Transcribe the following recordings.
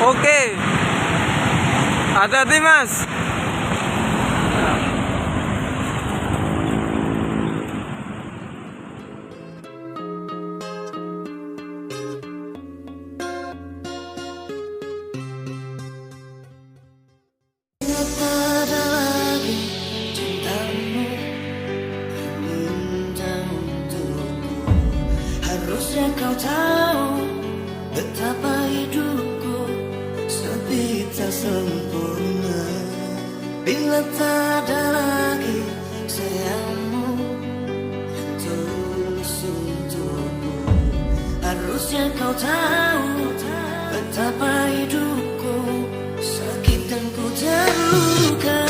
Oke. Hati-hati, Mas. Harusnya kau tahu betapa hidupku sepi tak sempurna bila tak ada lagi sayangmu tulus untukku. Harusnya kau tahu betapa hidupku sakit dan ku terluka.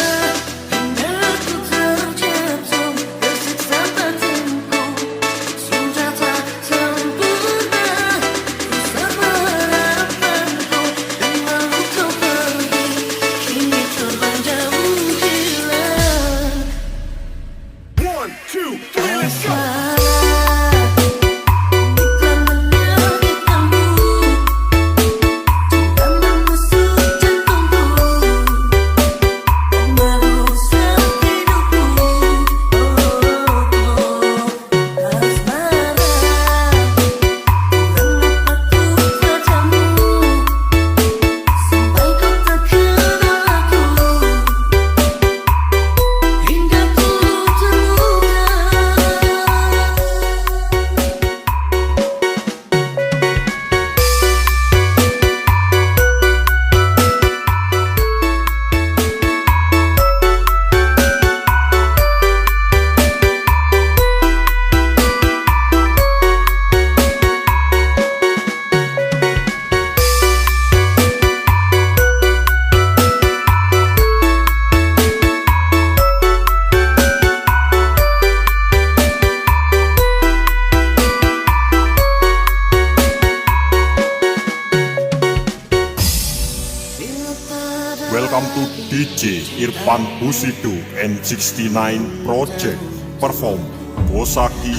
Welcome to DJ Irfan Busido N69 Project perform Bosaki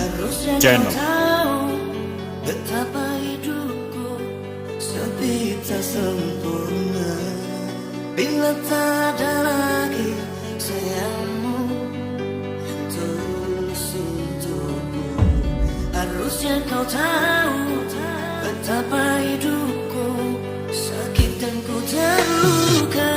Channel. Betapa hidupku sepi tak sempurna bila tak ada lagi sayangmu tulus untukku. Harusnya kau tahu betapa hidupku sakit dan ku terluka.